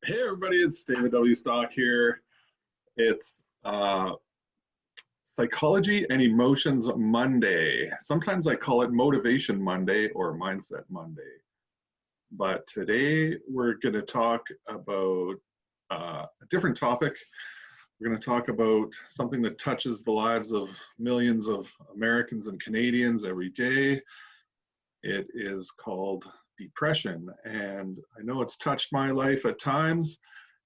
Hey everybody, it's David W. Stock here. It's Psychology and Emotions Monday. Sometimes I call it Motivation Monday or Mindset Monday. But today we're going to talk about a different topic. We're going to talk about something that touches the lives of millions of Americans and Canadians every day. It is called depression, and I know it's touched my life at times.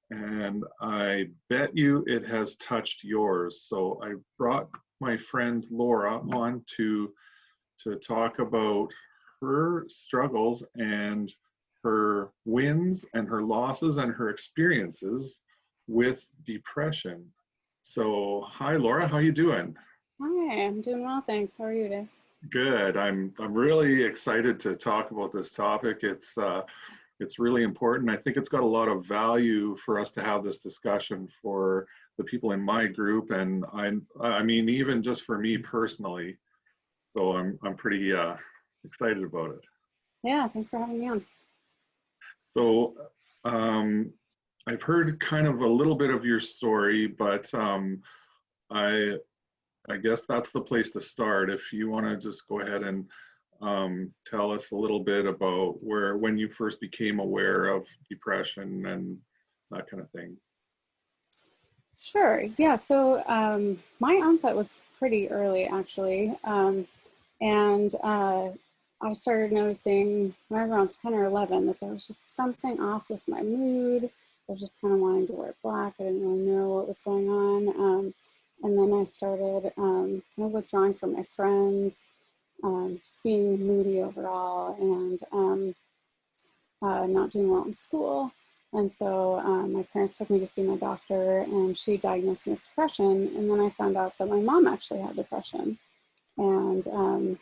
And I bet you it has touched yours. So I brought my friend Laura on to talk about her struggles and her wins and her losses and her experiences with depression. So hi Laura, how you doing? Hi, I'm doing well, thanks. How are you today? Good. I'm really excited to talk about this topic. It's really important. I think it's got a lot of value for us to have this discussion for the people in my group, and I mean even just for me personally. So I'm pretty excited about it. Yeah, thanks for having me on. So um, I've heard kind of a little bit of your story, but I I guess that's the place to start. If you want to just go ahead and tell us a little bit about when you first became aware of depression and that kind of thing. Sure. Yeah, so my onset was pretty early, actually. And I started noticing when I was around 10 or 11 that there was just something off with my mood. I was just kind of wanting to wear black. I didn't really know what was going on. And then I started kind of withdrawing from my friends, just being moody overall, and not doing well in school. And so my parents took me to see my doctor, and she diagnosed me with depression. And then I found out that my mom actually had depression. And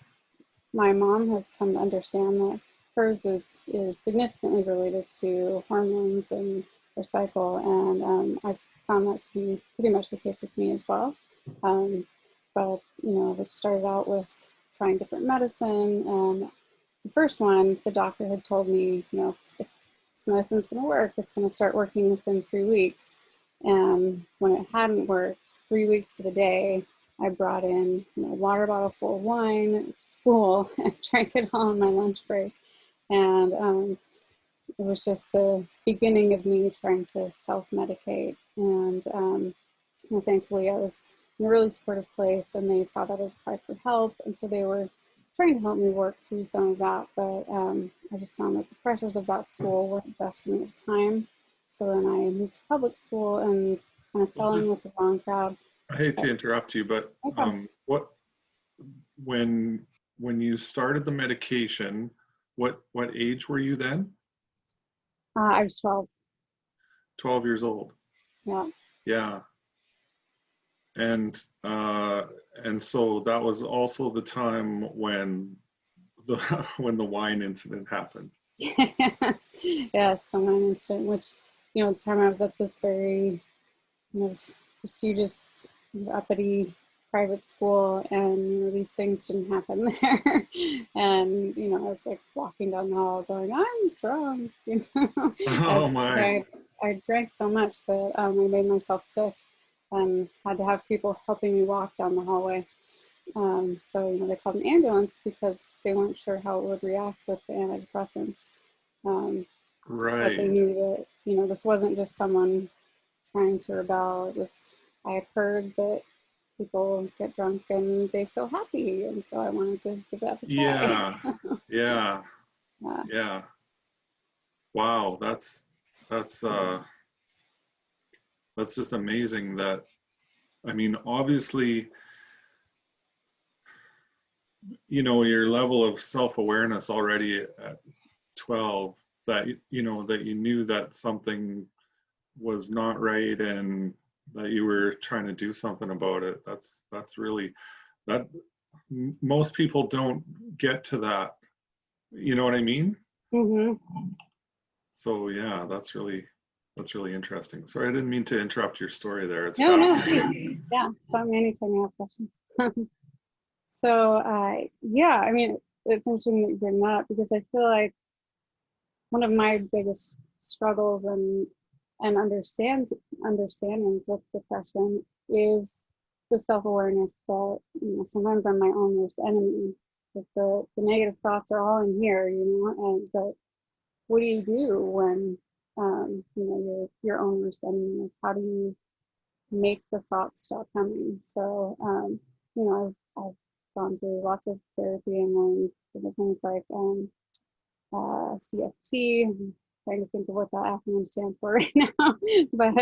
my mom has come to understand that hers is significantly related to hormones and her cycle. And I've found that to be pretty much the case with me as well. Um, but, it started out with trying different medicine. And the first one, the doctor had told me, if this medicine's going to work, it's going to start working within 3 weeks. And when it hadn't worked, 3 weeks to the day, I brought in a water bottle full of wine to school and drank it all on my lunch break. And it was just the beginning of me trying to self-medicate. And thankfully, I was in a really supportive place, and they saw that as a cry for help. And so they were trying to help me work through some of that. But I just found that the pressures of that school weren't best for me at the time. So then I moved to public school and kind of Well, fell in with the wrong crowd. I hate But to interrupt you, but no problem. what when when you started the medication, what age were you then? I was 12. 12 years old. Yeah. Yeah. And and so that was also the time when the when the wine incident happened. Yes. Yes. The wine incident, which, at the time I was at this very prestigious, uppity private school, and these things didn't happen there. And I was like walking down the hall going, I'm drunk, Oh as my. I drank so much that I made myself sick and had to have people helping me walk down the hallway. So they called an ambulance because they weren't sure how it would react with the antidepressants. um, but they Right. knew that this wasn't just someone trying to rebel. It was, I had heard that people get drunk and they feel happy, and so I wanted to give that a try. Yeah. Yeah. uh, Yeah. Wow, that's uh that's just amazing that I mean obviously, your level of self-awareness already at 12, that that you knew that something was not right and that you were trying to do something about it. That's really that most people don't get to that. You know what I mean? hmm So yeah, that's really interesting. Sorry, I didn't mean to interrupt your story there. It's No, no, fascinating. yeah. Stop me anytime you have questions. So, yeah, I mean, it's interesting that you bring that up because I feel like one of my biggest struggles and and understandings with depression is the self-awareness that, sometimes I'm my own worst enemy. Like the negative thoughts are all in here, but what do you do when, your own worst enemy is? How do you make the thoughts stop coming? So, I've gone through lots of therapy and learned different things like CFT. I'm trying to think of what that acronym stands for right now, but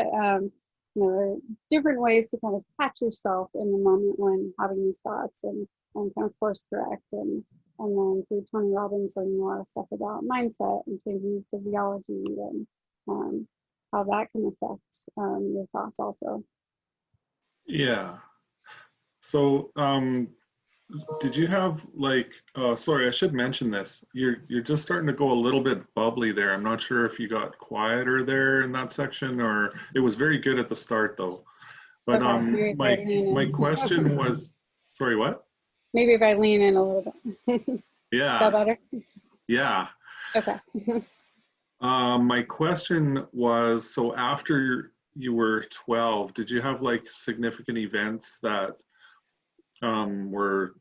there are different ways to kind of catch yourself in the moment when having these thoughts, and kind of course correct, and then through Tony Robbins learning a lot of stuff about mindset and changing physiology, and how that can affect your thoughts also. Yeah. So, did you have like, sorry, I should mention this. You're just starting to go a little bit bubbly there. I'm not sure if you got quieter there in that section, or it was very good at the start though. But Okay, maybe if I lean my in. question was, sorry, what? Maybe if I lean in a little bit. Is that Yeah, better? yeah. Okay. My question was, so after you were 12, did you have like significant events that were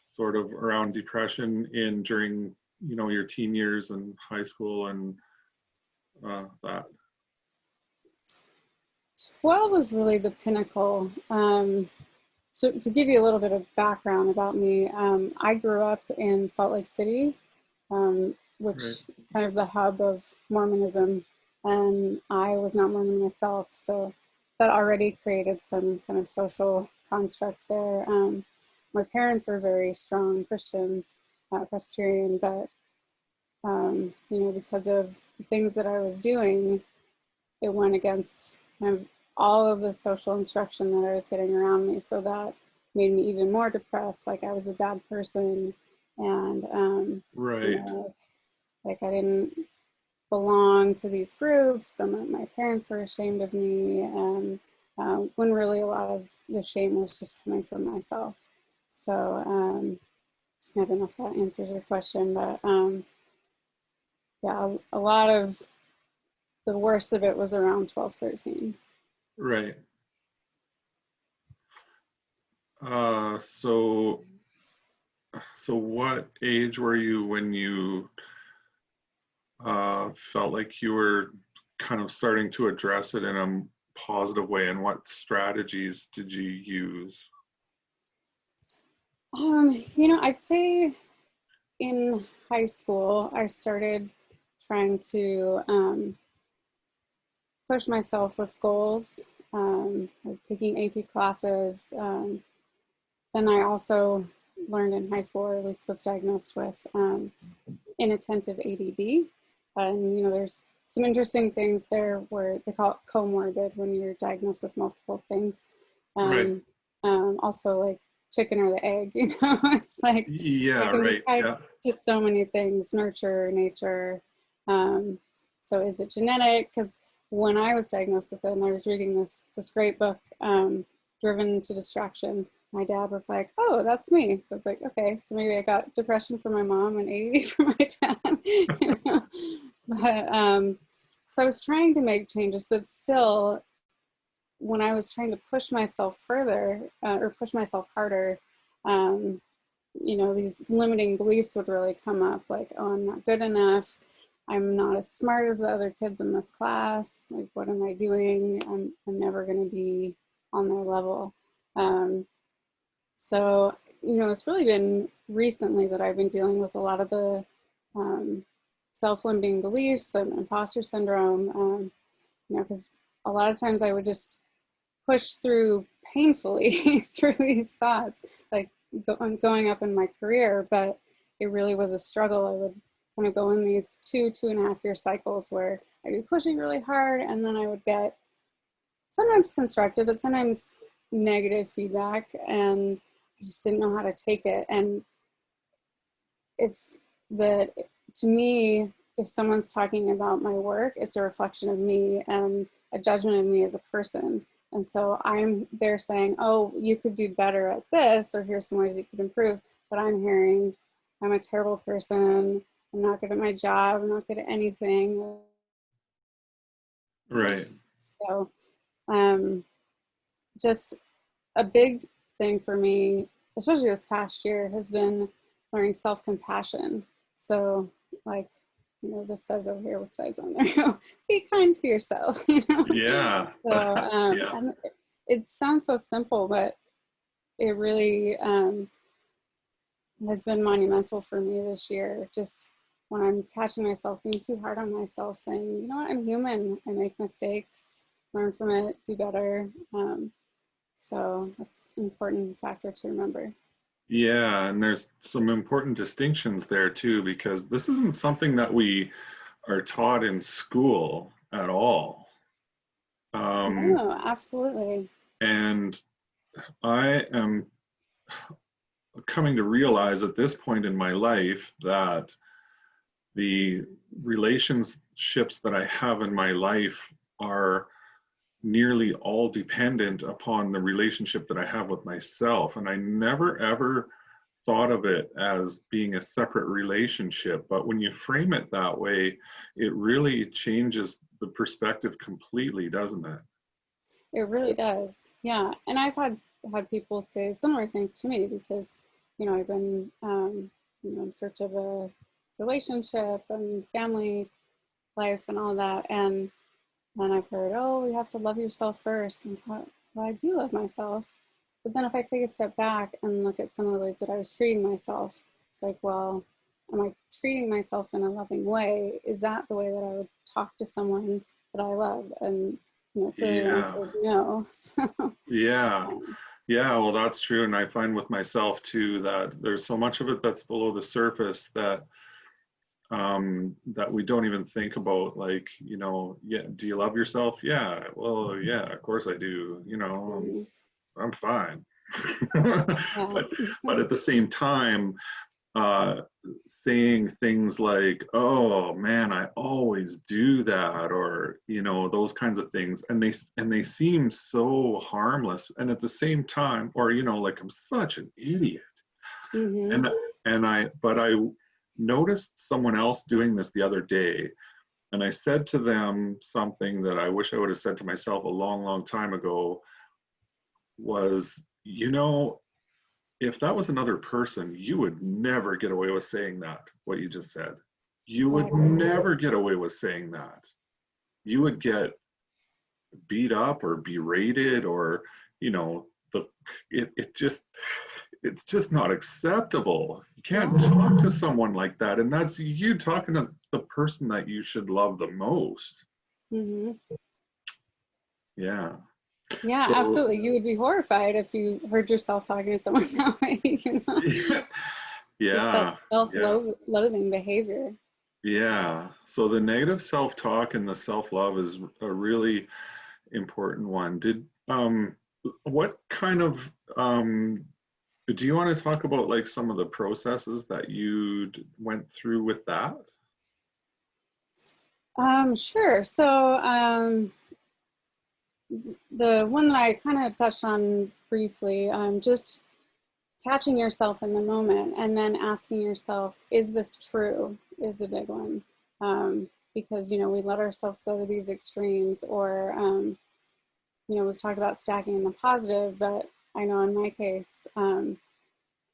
sort of around depression in during, your teen years and high school and that? 12 was really the pinnacle. So to give you a little bit of background about me, I grew up in Salt Lake City, Right, which is kind of the hub of Mormonism, and I was not Mormon myself, so that already created some kind of social constructs there. My parents were very strong Christians, Presbyterian, but because of the things that I was doing, it went against kind of all of the social instruction that I was getting around me. So that made me even more depressed, like I was a bad person, and you right, know, like I didn't belong to these groups, and that my parents were ashamed of me, and when really a lot of the shame was just coming from myself. So I don't know if that answers your question, but yeah, a lot of the worst of it was around 12, 13. right. So what age were you when you felt like you were kind of starting to address it in a positive way, and what strategies did you use? I'd say in high school, I started trying to push myself with goals, like taking AP classes. Then I also learned in high school, or at least was diagnosed with inattentive ADD. And, there's some interesting things there where they call it comorbid when you're diagnosed with multiple things. Right. Um, Also, like chicken or the egg, it's like Yeah, it can be right. tied Yeah. to so many things, nurture, nature. Um, so is it genetic? Because when I was diagnosed with it, and I was reading this great book, Driven to Distraction, my dad was like, "Oh, that's me." So I was like, "Okay, so maybe I got depression from my mom and ADD from my dad." you know? But so I was trying to make changes, but still, when I was trying to push myself further, or push myself harder, um, these limiting beliefs would really come up, like, "Oh, I'm not good enough. I'm not as smart as the other kids in this class. Like, what am I doing? I'm never going to be on their level." Um, so, it's really been recently that I've been dealing with a lot of the um, self-limiting beliefs and imposter syndrome, because a lot of times I would just push through painfully through these thoughts, like going up in my career, but it really was a struggle. I would kind of go in these 2.5 year cycles where I'd be pushing really hard, and then I would get sometimes constructive, but sometimes negative feedback, and I just didn't know how to take it. And it's that, to me, if someone's talking about my work, it's a reflection of me and a judgment of me as a person. And so I'm there saying, "Oh, you could do better at this, or here's some ways you could improve." But I'm hearing, "I'm a terrible person. I'm not good at my job. I'm not good at anything." Right. So um, just a big thing for me, especially this past year, has been learning self-compassion. So like, this says over here, which says on there, be kind to yourself, Yeah. So, Yeah. and it sounds so simple, but it really has been monumental for me this year. Just when I'm catching myself being too hard on myself, saying, you know what, I'm human. I make mistakes, learn from it, do better. So that's an important factor to remember. Yeah, and there's some important distinctions there too, because this isn't something that we are taught in school at all. Um, No, absolutely. and I am coming to realize at this point in my life that the relationships that I have in my life are nearly all dependent upon the relationship that I have with myself. And I never ever thought of it as being a separate relationship. But when you frame it that way, it really changes the perspective completely, doesn't it? It really does. Yeah. And I've had people say similar things to me because, I've been, in search of a relationship and family life and all that. And then I've heard, oh, you have to love yourself first. And I thought, well, I do love myself. But then if I take a step back and look at some of the ways that I was treating myself, it's like, well, am I treating myself in a loving way? Is that the way that I would talk to someone that I love? And, clearly the Yeah. answer is no. So, Yeah. um, Yeah, well, that's true. And I find with myself too that there's so much of it that's below the surface that we don't even think about. Like, yeah, do you love yourself? Yeah, well, yeah, of course I do. mm, I'm fine. yeah. But at the same time, uh, saying things like, "Oh man, I always do that," or those kinds of things, and they seem so harmless, and at the same time, or like I'm such an idiot, Hmm. and but I noticed someone else doing this the other day, and I said to them something that I wish I would have said to myself a long, long time ago. Was, if that was another person, you would never get away with saying that, what you just said. You would Exactly. never get away with saying that. You would get beat up or berated, or, the it's just not acceptable. You can't Yeah. talk to someone like that. And that's you talking to the person that you should love the most. Hmm. Yeah. Yeah, So absolutely. You would be horrified if you heard yourself talking to someone that way. It's just that yeah, yeah. self-loathing behavior. Yeah. So the negative self-talk and the self-love is a really important one. What kind of do you want to talk about, like, some of the processes that you went through with that? Sure. So the one that I kind of touched on briefly, just catching yourself in the moment and then asking yourself, is this true? Is a big one. Because, we let ourselves go to these extremes, or, we've talked about stacking in the positive, but I know in my case, a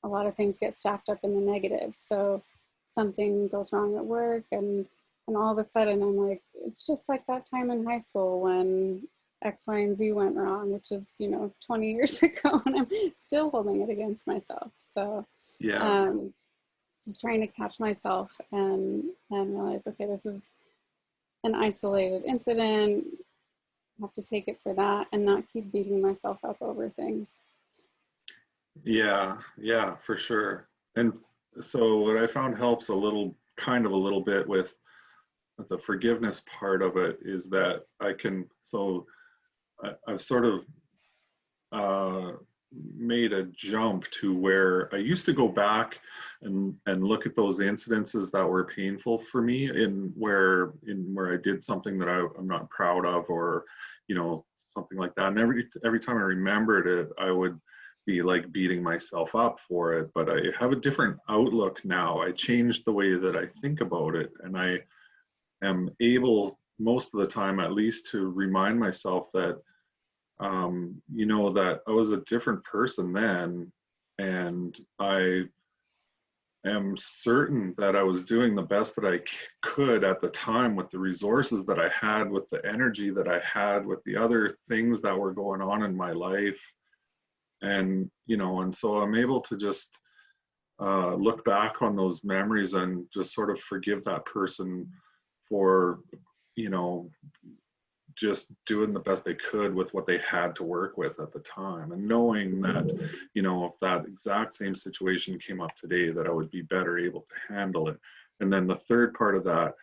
lot of things get stacked up in the negative. So something goes wrong at work, and all of a sudden I'm like, it's just like that time in high school when X, Y, and Z went wrong, which is, 20 years ago, and I'm still holding it against myself. So Yeah. um, just trying to catch myself and realize, okay, this is an isolated incident. I have to take it for that and not keep beating myself up over things. Yeah. Yeah, for sure. And so what I found helps a little bit with the forgiveness part of it is that I've sort of uh, made a jump to where I used to go back and look at those incidences that were painful for me, in where I did something that I'm not proud of, or something like that. And every time I remembered it, I would be like beating myself up for it. But I have a different outlook now. I changed the way that I think about it, and I am able most of the time, at least, to remind myself that, you know, that I was a different person then, and I am certain that I was doing the best that I could at the time with the resources that I had, with the energy that I had, with the other things that were going on in my life. And, you know, and so I'm able to just look back on those memories and just sort of forgive that person for, you know, just doing the best they could with what they had to work with at the time, and knowing that, you know, if that exact same situation came up today, that I would be better able to handle it. And then the third part of that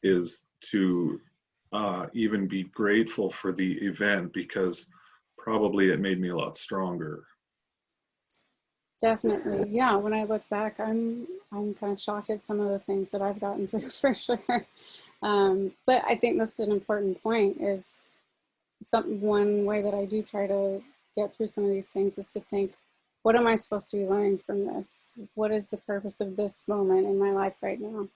is to even be grateful for the event, because probably it made me a lot stronger. Definitely. Yeah, when I look back, I'm kind of shocked at some of the things that I've gotten through for sure. But I think that's an important point, is one way that I do try to get through some of these things is to think, what am I supposed to be learning from this? What is the purpose of this moment in my life right now?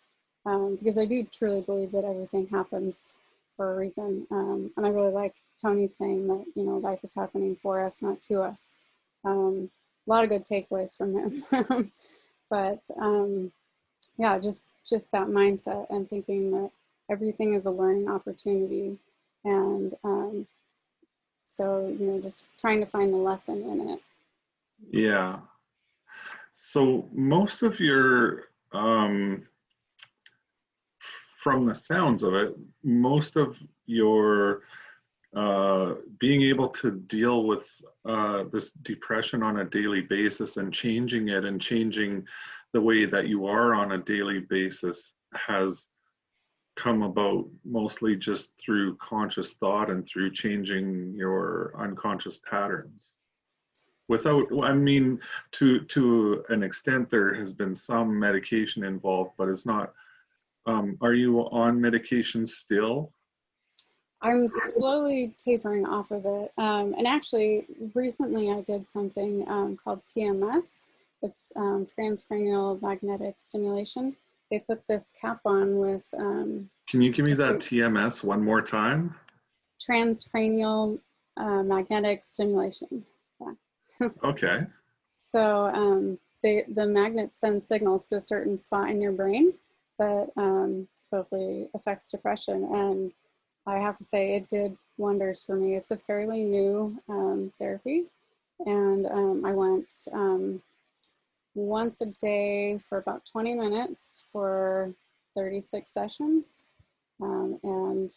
Because I do truly believe that everything happens for a reason. And I really like Tony's saying that, you know, life is happening for us, not to us. A lot of good takeaways from him. But yeah, just that mindset and thinking that everything is a learning opportunity. And so, you know, just trying to find the lesson in it. Yeah. So most of your, from the sounds of it, most of your being able to deal with this depression on a daily basis and changing it and changing the way that you are on a daily basis has come about mostly just through conscious thought and through changing your unconscious patterns. Without, I mean, to an extent, there has been some medication involved, but it's not. Are you on medication still? I'm slowly tapering off of it. And actually, recently I did something called TMS. It's transcranial magnetic stimulation. They put this cap on with Can you give me that TMS one more time? transcranial magnetic stimulation. Yeah. Okay. So the magnets send signals to a certain spot in your brain that supposedly affects depression. And I have to say, it did wonders for me. It's a fairly new therapy. And I went once a day for about 20 minutes for 36 sessions. And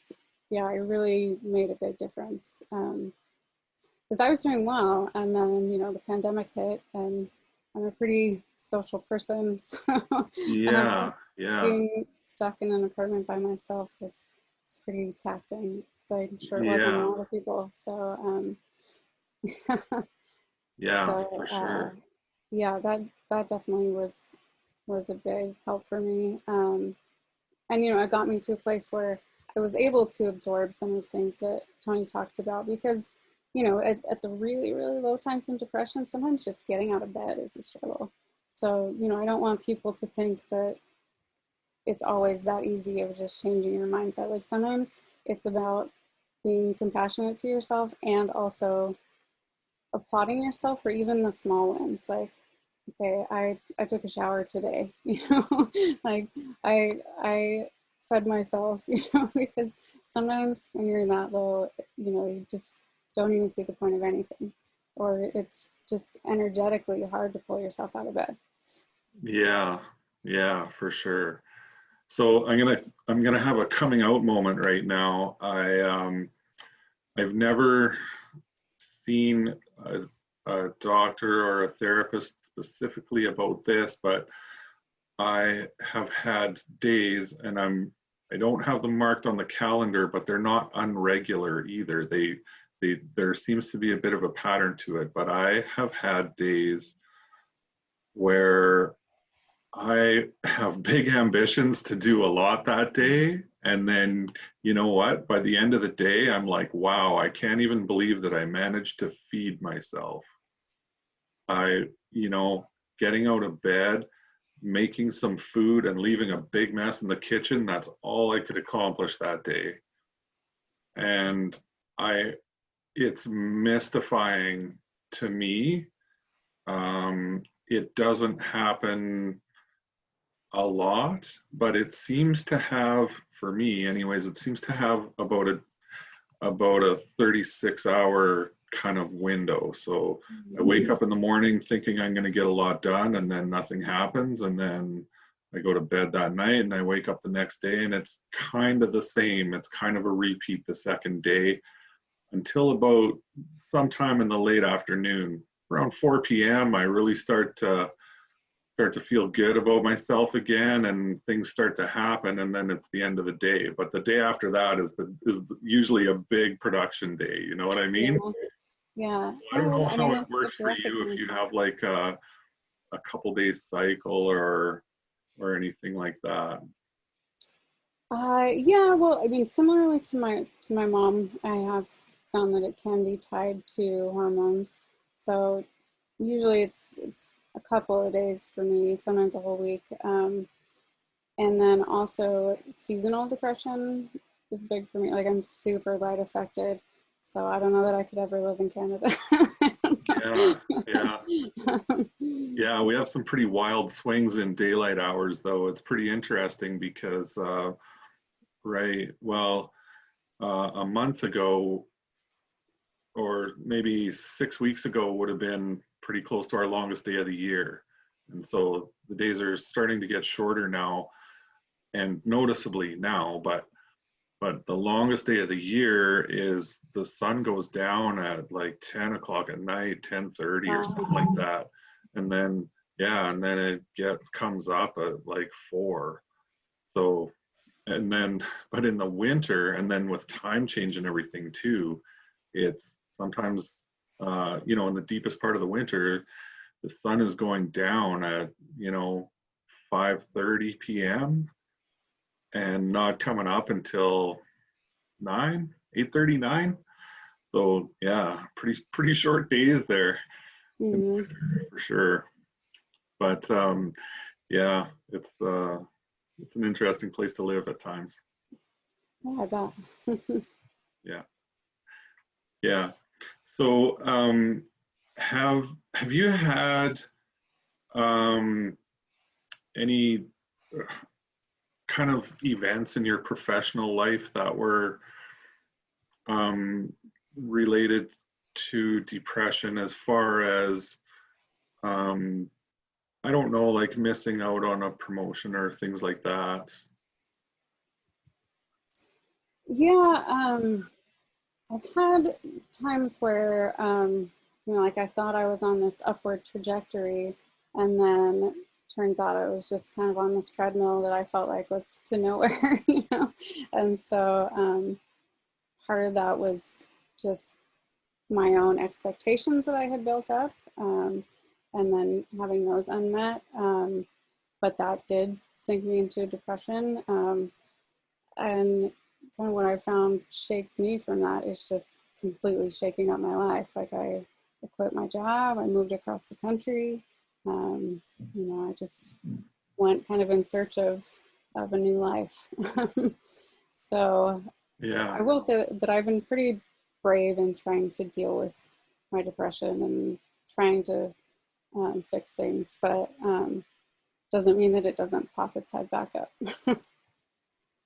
yeah, it really made a big difference. Because I was doing well, and then, you know, the pandemic hit, and I'm a pretty social person. So Yeah, yeah, being stuck in an apartment by myself was pretty taxing. So I'm sure it wasn't a yeah, lot of people. So yeah, so for sure. yeah, that definitely was a big help for me. And you know, it got me to a place where I was able to absorb some of the things that Tony talks about, because you know, at the really low times in depression, sometimes just getting out of bed is a struggle. So you know, I don't want people to think that it's always that easy of just changing your mindset. Like sometimes it's about being compassionate to yourself and also applauding yourself for even the small wins. Like, okay, I took a shower today, you know, like I fed myself, you know, because sometimes when you're in that low, you know, you just don't even see the point of anything, or it's just energetically hard to pull yourself out of bed. Yeah, yeah, for sure. So I'm gonna have a coming out moment right now. I've never seen a doctor or a therapist specifically about this, but I have had days, and I don't have them marked on the calendar, but they're not unregular either. There seems to be a bit of a pattern to it, but I have had days where I have big ambitions to do a lot that day. And then, you know what? By the end of the day, I'm like, wow, I can't even believe that I managed to feed myself. You know, getting out of bed, making some food, and leaving a big mess in the kitchen, that's all I could accomplish that day. And it's mystifying to me. It doesn't happen a lot, but it seems to have, for me anyways, it seems to have about a 36-hour kind of window. So I wake up in the morning thinking I'm going to get a lot done, and then nothing happens, and then I go to bed that night and I wake up the next day and it's kind of the same. It's kind of a repeat the second day until about sometime in the late afternoon. Around 4 p.m. I really start to feel good about myself again, and things start to happen, and then it's the end of the day. But the day after that is usually a big production day. You know what I mean? Yeah. I don't know I how mean, it that's works good to for you, if recognize. you have like a couple days cycle or anything like that. Yeah, well, I mean, similarly to my mom, I have found that it can be tied to hormones. So usually it's a couple of days for me, sometimes a whole week. And then also seasonal depression is big for me. Like I'm super light affected, so I don't know that I could ever live in Canada. Yeah, yeah, yeah. We have some pretty wild swings in daylight hours, though. It's pretty interesting because, right, well, a month ago or maybe 6 weeks ago would have been pretty close to our longest day of the year. And so the days are starting to get shorter now, and noticeably now, but the longest day of the year is the sun goes down at like 10 o'clock at night, 10:30 or something like that. And then, yeah, and then it comes up at like 4. So, and then, but in the winter, and then with time change and everything too, it's sometimes, in the deepest part of the winter, the sun is going down at, 5:30 p.m. and not coming up until 8:39. So yeah, pretty short days there Mhm. for sure. But yeah, it's an interesting place to live at times. Yeah, I bet. Yeah, yeah. So have you had um, any kind of events in your professional life that were um, related to depression, as far as um, I don't know, like missing out on a promotion or things like that? Yeah, I've had times where, like I thought I was on this upward trajectory, and then turns out I was just kind of on this treadmill that I felt like was to nowhere, And so part of that was just my own expectations that I had built up, and then having those unmet. But that did sink me into depression. And kind of what I found shakes me from that is just completely shaking up my life. Like I quit my job, I moved across the country. I just went kind of in search of a new life. So Yeah, I will say that I've been pretty brave in trying to deal with my depression and trying to fix things, but doesn't mean that it doesn't pop its head back up.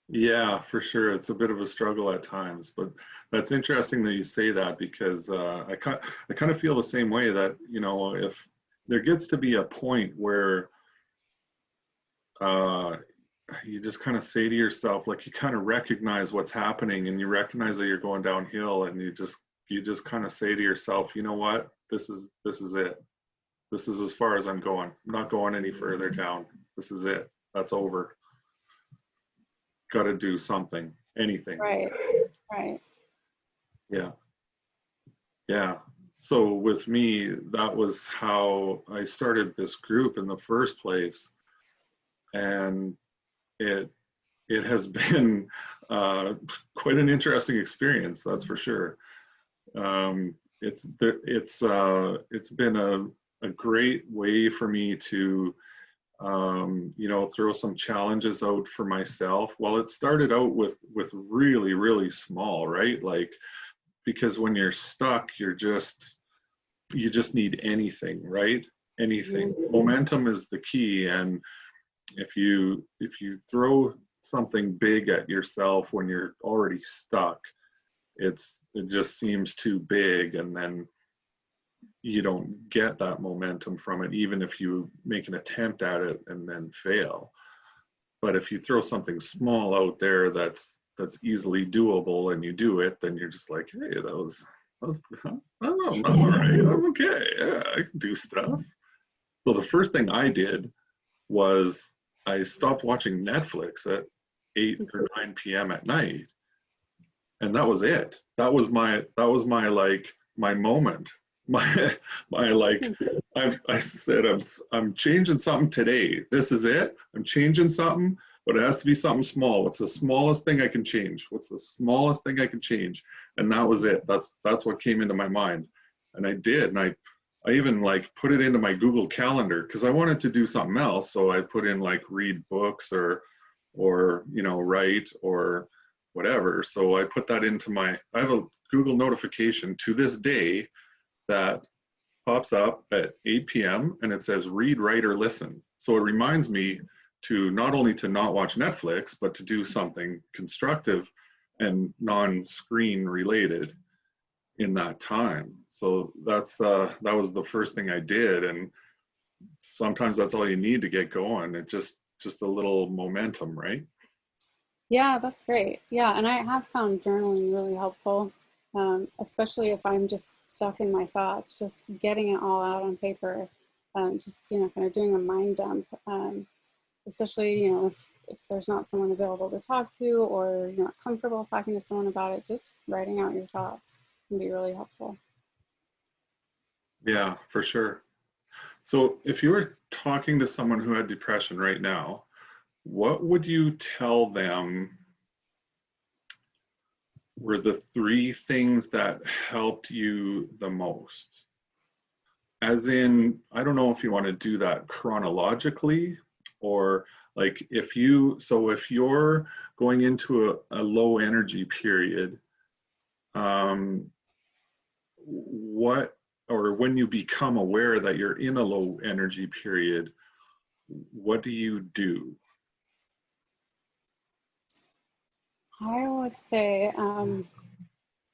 yeah, for sure. It's a bit of a struggle at times, but that's interesting that you say that, because I kind of feel the same way, that if there gets to be a point where uh, you just kind of say to yourself, like, you kind of recognize what's happening and you recognize that you're going downhill, and you just kind of say to yourself, you know what, this is it. This is as far as I'm going. I'm not going any further down. This is it. That's over. Got to do something, anything. Right, right. Yeah, yeah. So with me, that was how I started this group in the first place, and it it has been uh, quite an interesting experience, that's for sure. It's been a great way for me to You know, throw some challenges out for myself. Well, it started out with really, really small, right? Like, because when you're stuck, you just need anything, right? Anything. Momentum is the key. And if you throw something big at yourself when you're already stuck, it just seems too big, and then you don't get that momentum from it, even if you make an attempt at it and then fail. But if you throw something small out there that's easily doable and you do it, then you're just like, hey, that was I'm all right. I'm okay. Yeah, I can do stuff. So the first thing I did was I stopped watching Netflix at 8 or 9 p.m. at night, and that was it. That was my like my moment. My like I said I'm changing something today. This is it. I'm changing something, but it has to be something small. What's the smallest thing I can change? What's the smallest thing I can change? And that was it. That's what came into my mind. And I did. And I even like put it into my Google Calendar because I wanted to do something else. So I put in like read books or you know, write or whatever. So I put that into I have a Google notification to this day that pops up at 8 p.m. and it says read, write, or listen. So it reminds me to not only to not watch Netflix, but to do something constructive and non-screen related in that time. So that was the first thing I did. And sometimes that's all you need to get going. It just a little momentum, right? Yeah, that's great. Yeah, and I have found journaling really helpful, especially if I'm just stuck in my thoughts, just getting it all out on paper, just, kind of doing a mind dump, especially, if there's not someone available to talk to or you're not comfortable talking to someone about it, just writing out your thoughts can be really helpful. Yeah, for sure. So if you were talking to someone who had depression right now, what would you tell them were the three things that helped you the most? As in, I don't know if you want to do that chronologically or like if you're going into a low energy period, um, what, or when you become aware that you're in a low energy period, what do you do? I would say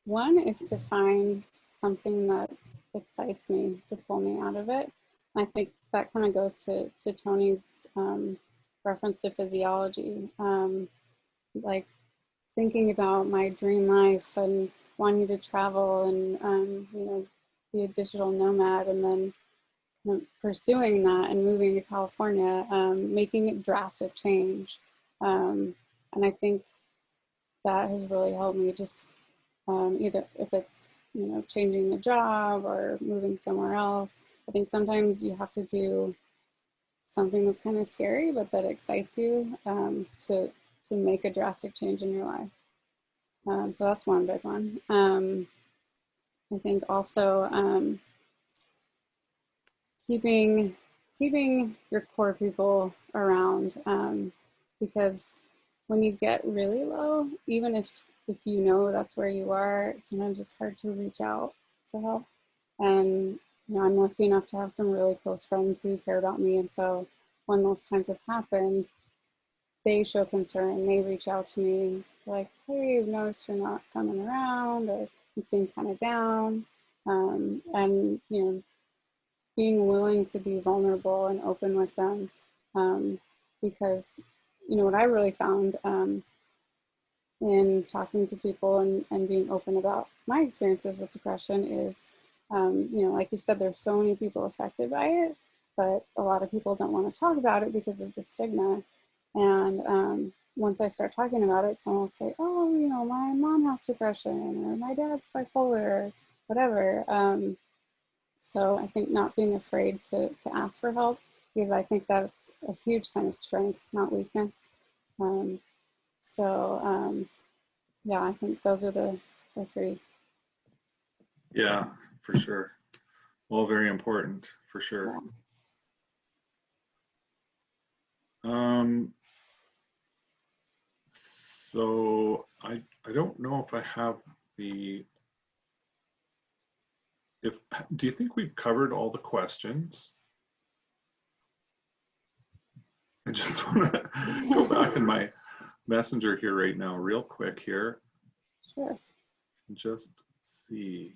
one is to find something that excites me to pull me out of it. I think that kind of goes to Tony's reference to physiology, like thinking about my dream life and wanting to travel and, be a digital nomad, and then pursuing that and moving to California, making a drastic change. And I think that has really helped me just either if it's changing the job or moving somewhere else. I think sometimes you have to do something that's kind of scary but that excites you, to make a drastic change in your life. So that's one big one. I think also keeping your core people around, because when you get really low, even if you know that's where you are, sometimes it's hard to reach out to help. And I'm lucky enough to have some really close friends who care about me, and so when those times have happened, they show concern. They reach out to me like, "Hey, I've noticed you're not coming around, or you seem kind of down," and being willing to be vulnerable and open with them, um, because what I really found, in talking to people and being open about my experiences with depression is, like you said, there's so many people affected by it, but a lot of people don't want to talk about it because of the stigma. And once I start talking about it, someone will say, "Oh, my mom has depression, or my dad's bipolar, or whatever." So I think not being afraid to ask for help, because I think that's a huge sign of strength, not weakness. Um, so yeah, I think those are the three. Yeah, for sure. All very important, for Yeah. sure. Um, so I don't know if I have the, if, do you think we've covered all the questions? I just want to go back in my messenger here right now, real quick here, Sure. and just see.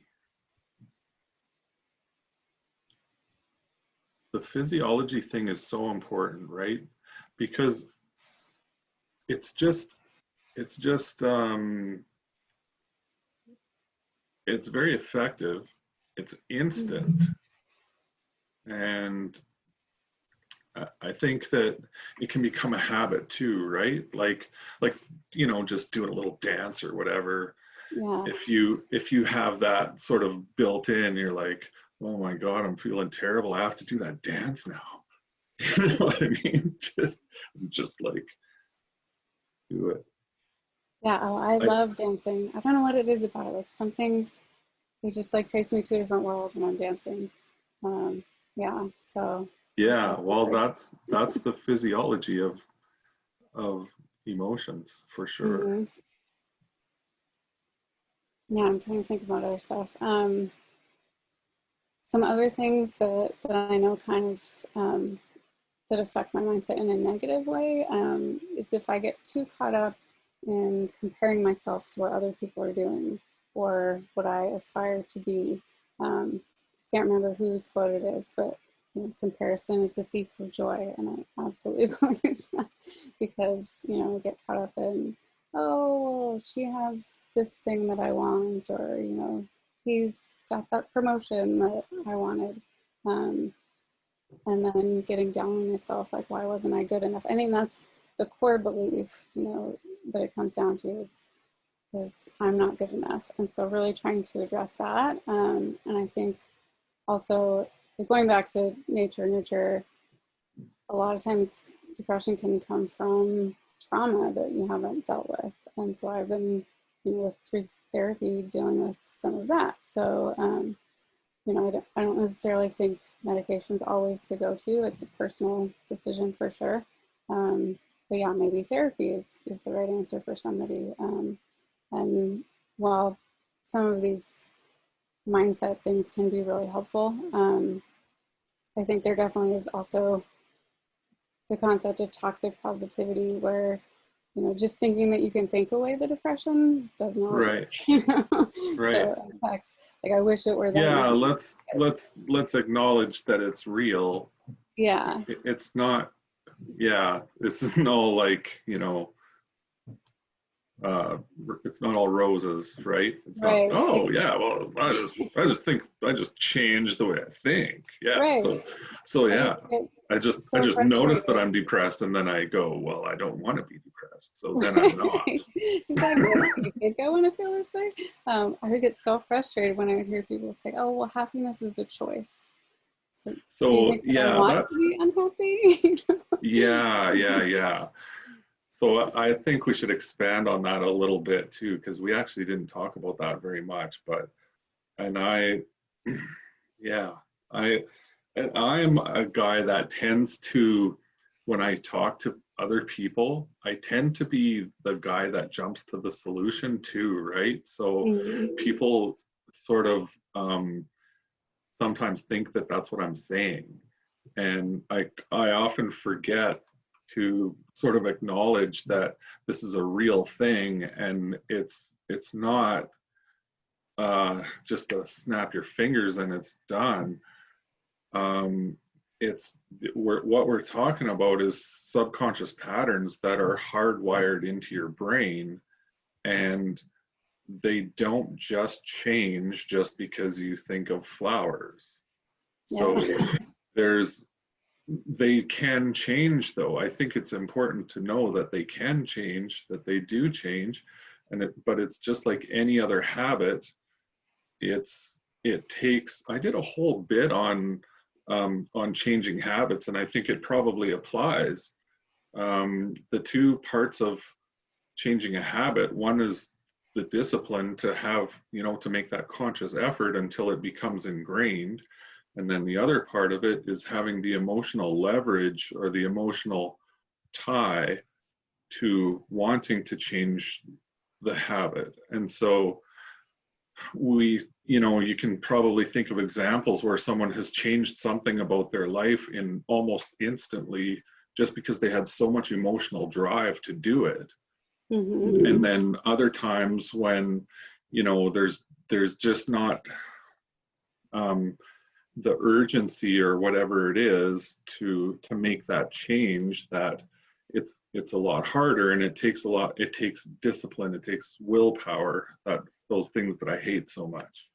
The physiology thing is so important, right? Because it's just, it's just, it's very effective. It's instant. And I think that it can become a habit too, right? Like, you know, just doing a little dance or whatever. Yeah. If you have that sort of built in, you're like, oh my God, I'm feeling terrible. I have to do that dance now. You know what I mean? Just like do it. Yeah. Oh, I I, love dancing. I don't know what it is about it. Like something, it just like takes me to a different world when I'm dancing. Um, yeah. So yeah, love well, others. that's the physiology of emotions for sure. Hmm. Yeah. I'm trying to think about other stuff. Some other things that I know kind of that affect my mindset in a negative way is if I get too caught up in comparing myself to what other people are doing or what I aspire to be. I can't remember whose quote it is, but you know, comparison is the thief of joy, and I absolutely believe that because you know, I get caught up in, oh, she has this thing that I want, or you know, he's got that promotion that I wanted. Um, and then getting down on myself, like, why wasn't I good enough? I think that's the core belief, you know, that it comes down to is I'm not good enough. And so really trying to address that. And I think also going back to nature, nurture, a lot of times depression can come from trauma that you haven't dealt with. And so I've been, you know, through therapy dealing with some of that. So, you know, I don't necessarily think medication's always the go-to. It's a personal decision for sure. But yeah, maybe therapy is the right answer for somebody. And while some of these mindset things can be really helpful, I think there definitely is also the concept of toxic positivity where you know just thinking that you can think away the depression doesn't always work. Right, You know? right. So in fact, like I wish it were that Yeah, easy. let's acknowledge that it's real. Yeah. It's not, yeah, this is no like, you know, uh, it's not all roses, right? It's not, Right. oh Like, yeah, well, I just think, I just changed the way I think. Yeah. right. So And yeah, you get I so just notice that frustrated. I'm depressed and then I go, well, I don't want to be depressed. So then I'm not. Right. Exactly. Like, you think I want to feel this way? I would get so frustrated when I would hear people say, oh, well, happiness is a choice. So, do you So think that I yeah, want that, to be unhappy? yeah. So I think we should expand on that a little bit too, because we actually didn't talk about that very much. But and I, yeah, I and I'm a guy that tends to, when I talk to other people, I tend to be the guy that jumps to the solution too, right? So Mhm. people sort of sometimes think that that's what I'm saying, and I often forget to sort of acknowledge that this is a real thing and it's not just a snap your fingers and it's done. um, it's what we're talking about is subconscious patterns that are hardwired into your brain, and they don't just change just because you think of flowers. Yeah. So there's, they can change though. I think it's important to know that they can change, that they do change, but it's just like any other habit. It takes, I did a whole bit on changing habits, and I think it probably applies. The two parts of changing a habit, one is the discipline to have, you know, to make that conscious effort until it becomes ingrained. And then the other part of it is having the emotional leverage or the emotional tie to wanting to change the habit. And so you can probably think of examples where someone has changed something about their life in almost instantly just because they had so much emotional drive to do it. Mm-hmm. And then other times when, there's just not the urgency or whatever it is to make that change, that it's a lot harder, and it takes discipline, it takes willpower, that those things that I hate so much.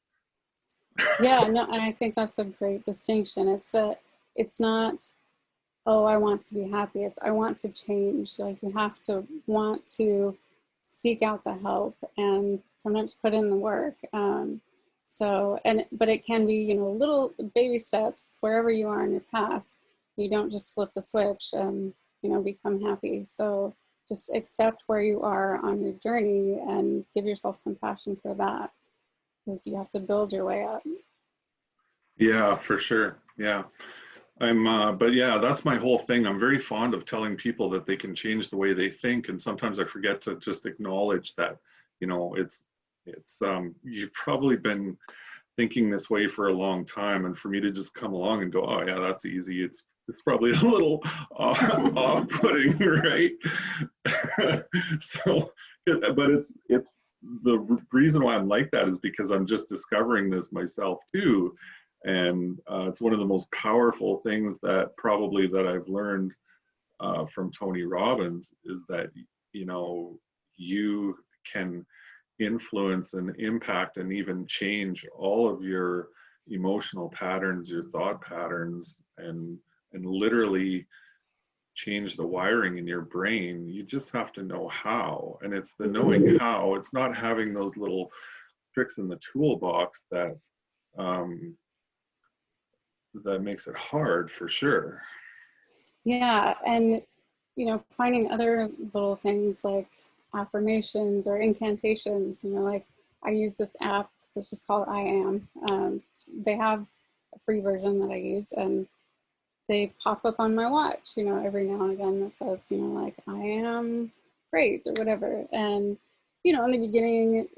Yeah, no, and I think that's a great distinction. It's that it's not, oh, I want to be happy. It's I want to change. Like you have to want to seek out the help and sometimes put in the work. But it can be, little baby steps wherever you are on your path. You don't just flip the switch and, become happy. So just accept where you are on your journey and give yourself compassion for that, because you have to build your way up. Yeah, for sure. Yeah. But yeah, that's my whole thing. I'm very fond of telling people that they can change the way they think. And sometimes I forget to just acknowledge that, you've probably been thinking this way for a long time. And for me to just come along and go, oh yeah, that's easy. It's probably a little off-putting, right? So, but it's the reason why I'm like that is because I'm just discovering this myself too. And it's one of the most powerful things that I've learned from Tony Robbins, is that you can influence and impact and even change all of your emotional patterns, your thought patterns, and literally change the wiring in your brain. You just have to know how. And it's the knowing how. It's not having those little tricks in the toolbox that makes it hard, for sure. Yeah, and finding other little things like affirmations or incantations. Like I use this app that's just called I Am. They have a free version that I use, and they pop up on my watch, every now and again, that says, like I am great or whatever. And in the beginning,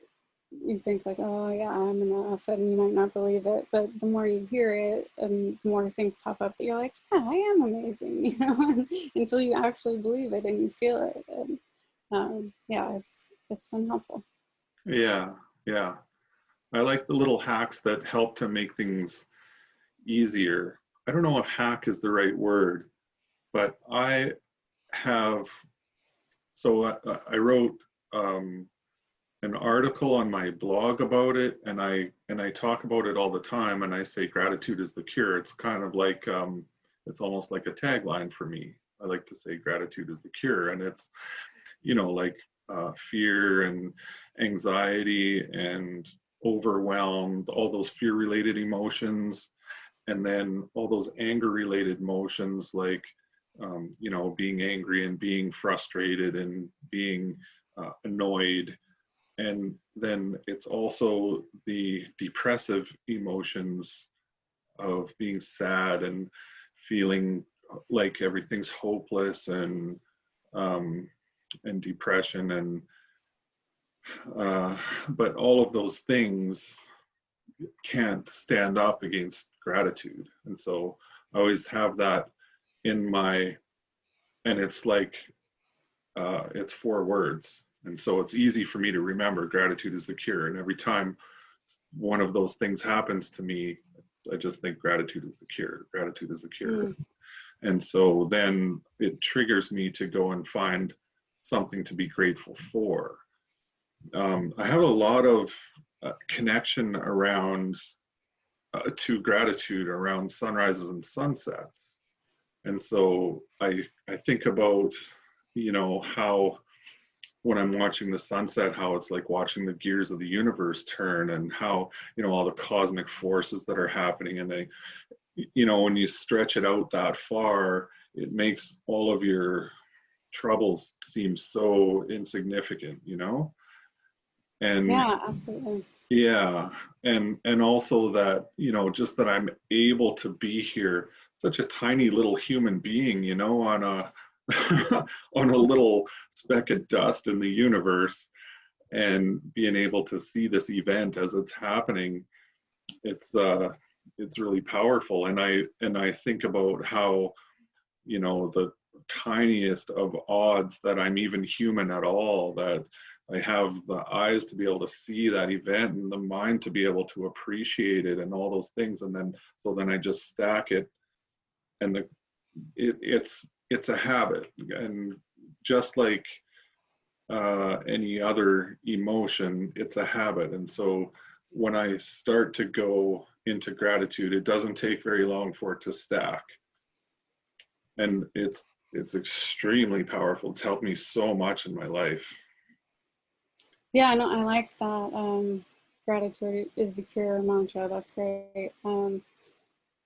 you think like, oh yeah, I'm enough, and you might not believe it, but the more you hear it and the more things pop up that you're like, yeah, I am amazing, until you actually believe it and you feel it. And yeah, it's been helpful. Yeah, yeah. I like the little hacks that help to make things easier. I don't know if hack is the right word, but have, I wrote an article on my blog about it, and I talk about it all the time, and I say gratitude is the cure. It's kind of like it's almost like a tagline for me. I like to say gratitude is the cure, and it's like fear and anxiety and overwhelmed, all those fear related emotions, and then all those anger related emotions like being angry and being frustrated and being annoyed. And then it's also the depressive emotions of being sad and feeling like everything's hopeless, and depression, and but all of those things can't stand up against gratitude. And so I always have that in my, and it's like it's 4 words, and so it's easy for me to remember gratitude is the cure. And every time one of those things happens to me, I just think gratitude is the cure, gratitude is the cure. And so then it triggers me to go and find something to be grateful for. I have a lot of connection around to gratitude around sunrises and sunsets. And so I think about, how when I'm watching the sunset, how it's like watching the gears of the universe turn, and how, all the cosmic forces that are happening. And they, when you stretch it out that far, it makes all of your troubles seem so insignificant, And Yeah, absolutely. yeah, and also that, just that I'm able to be here, such a tiny little human being, on on a little speck of dust in the universe, and being able to see this event as it's happening, it's really powerful. And I think about how, the tiniest of odds that I'm even human at all, that I have the eyes to be able to see that event and the mind to be able to appreciate it and all those things. And then I just stack it, and it's a habit. And just like any other emotion, it's a habit. And so when I start to go into gratitude, it doesn't take very long for it to stack. And it's extremely powerful. It's helped me so much in my life. Yeah, no, I like that. Gratitude is the cure mantra. That's great. And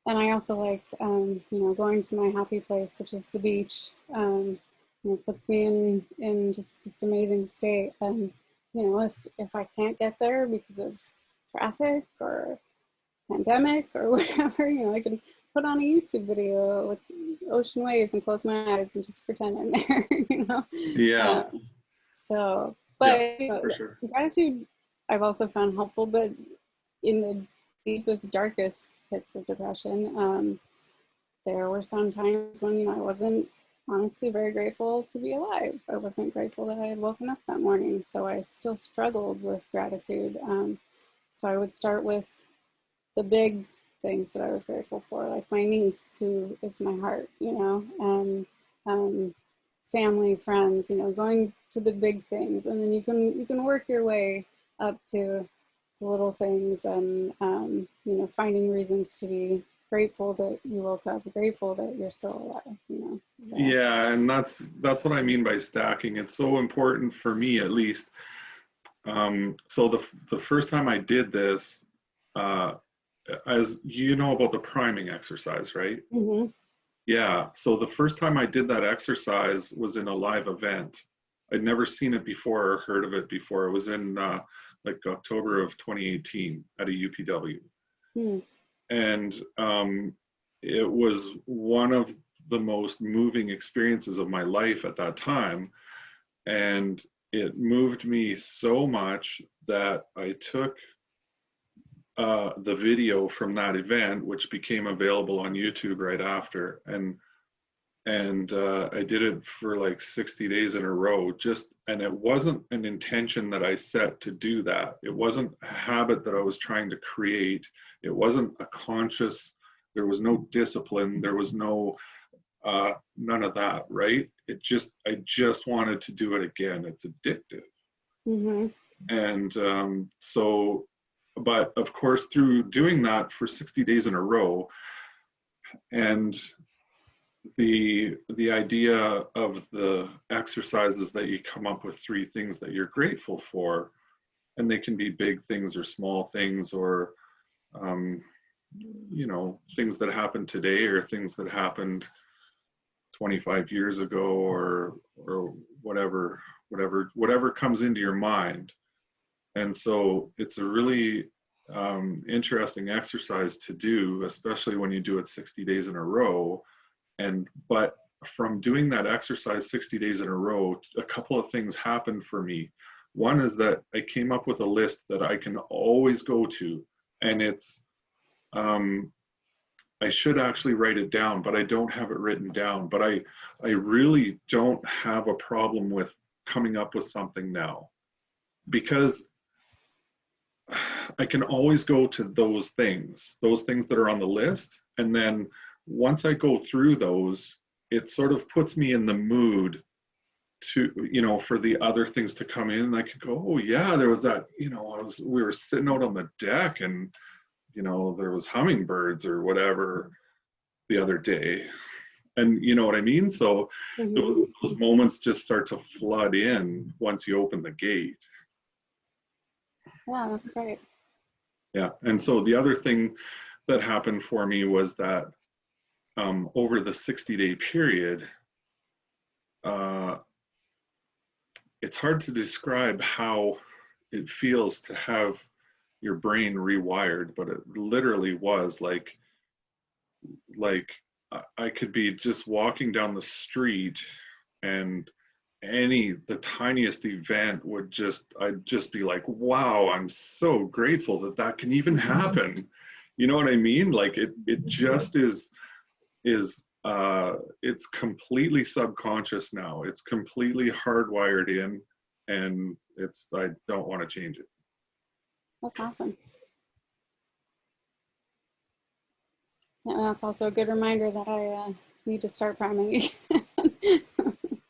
I also like, going to my happy place, which is the beach. Puts me in just this amazing state. And if I can't get there because of traffic or pandemic or whatever, I can put on a YouTube video with ocean waves and close my eyes and just pretend I'm there. Yeah. So, Yeah, but for sure. gratitude I've also found helpful, but in the deepest, darkest pits of depression, there were some times when, I wasn't honestly very grateful to be alive. I wasn't grateful that I had woken up that morning. So I still struggled with gratitude. So I would start with the big things that I was grateful for, like my niece, who is my heart, and family, friends, going to the big things. And then you can work your way up to the little things, and finding reasons to be grateful that you woke up, grateful that you're still alive. So. Yeah, and that's what I mean by stacking. It's so important for me, at least. So the first time I did this, as you know about the priming exercise, right? Mm-hmm. Yeah. So the first time I did that exercise was in a live event. I'd never seen it before or heard of it before. It was in like October of 2018 at a UPW. Mm-hmm. And it was one of the most moving experiences of my life at that time. And it moved me so much that I took the video from that event, which became available on YouTube right after, and I did it for like 60 days in a row. And it wasn't an intention that I set to do that. It wasn't a habit that I was trying to create. It wasn't a conscious. There was no discipline. There was no none of that. Right? I just wanted to do it again. It's addictive. Mm-hmm. And so, but of course, through doing that for 60 days in a row, and the idea of the exercises that you come up with 3 things that you're grateful for, and they can be big things or small things, or things that happened today or things that happened 25 years ago, or whatever comes into your mind. And so it's a really interesting exercise to do, especially when you do it 60 days in a row. But from doing that exercise 60 days in a row, a couple of things happened for me. One is that I came up with a list that I can always go to, and it's I should actually write it down, but I don't have it written down. But I really don't have a problem with coming up with something now, because I can always go to those things that are on the list. And then once I go through those, it sort of puts me in the mood to, for the other things to come in. And I could go, oh yeah, there was that, we were sitting out on the deck, and, there was hummingbirds or whatever the other day. And you know what I mean? So Mm-hmm. those moments just start to flood in once you open the gate. Yeah, that's great. Yeah. And so the other thing that happened for me was that over the 60-day period, it's hard to describe how it feels to have your brain rewired, but it literally was like I could be just walking down the street and the tiniest event would I'd just be like, wow, I'm so grateful that that can even happen. You know what I mean? Like it just is it's completely subconscious now. It's completely hardwired in, and I don't want to change it. That's awesome. Yeah, that's also a good reminder that I need to start priming again.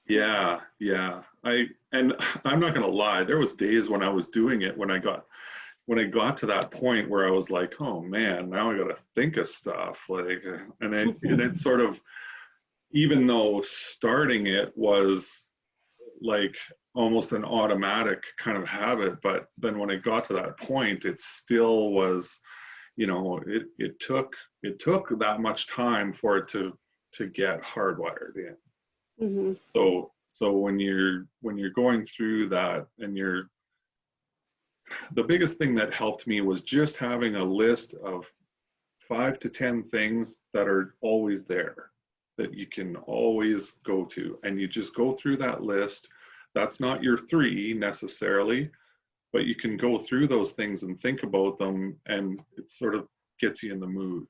Yeah, yeah. And I'm not gonna lie, there was days when I was doing it when I got to that point where I was like, oh man, now I gotta think of stuff. Like and it sort of, even though starting it was like almost an automatic kind of habit, but then when it got to that point, it still was, you know, it took that much time for it to get hardwired in. Mm-hmm. So when you're going through that, and the biggest thing that helped me was just having a list of 5 to 10 things that are always there, that you can always go to, and you just go through that list. That's not your 3 necessarily, but you can go through those things and think about them, and it sort of gets you in the mood.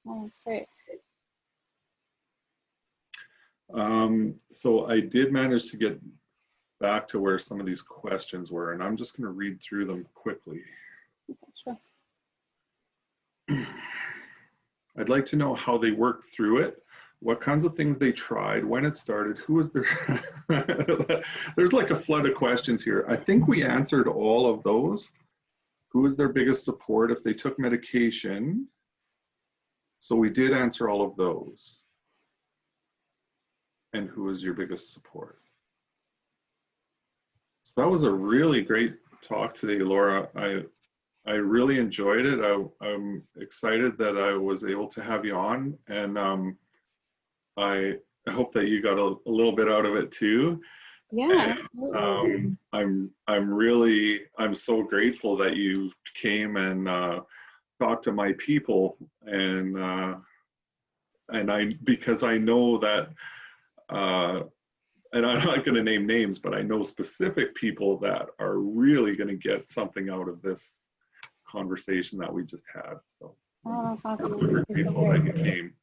Oh, that's great. So I did manage to get back to where some of these questions were, and I'm just going to read through them quickly. Okay, sure. I'd like to know how they worked through it, what kinds of things they tried, when it started, who was their... There's like a flood of questions here. I think we answered all of those. Who was their biggest support if they took medication? So we did answer all of those. And who was your biggest support? So that was a really great talk today, Laura. I really enjoyed it. I'm excited that I was able to have you on, and I hope that you got a little bit out of it too. Yeah, And, absolutely. I'm so grateful that you came and talked to my people, and because I know that, and I'm not going to name names, but I know specific people that are really going to get something out of this conversation that we just had. So Oh, that's I'm awesome. That super makes me feel grateful that great. you came.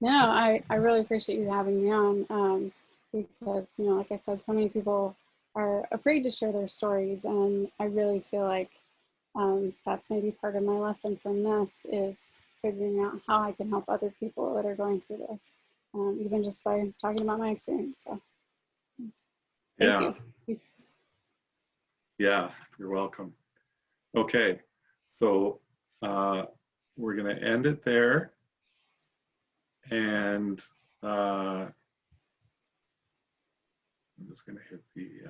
No, I really appreciate you having me on, because, you know, like I said, so many people are afraid to share their stories. And I really feel like that's maybe part of my lesson from this is figuring out how I can help other people that are going through this, even just by talking about my experience. So thank Yeah, you. yeah, you're welcome. Okay, so we're going to end it there. And I'm just going to hit the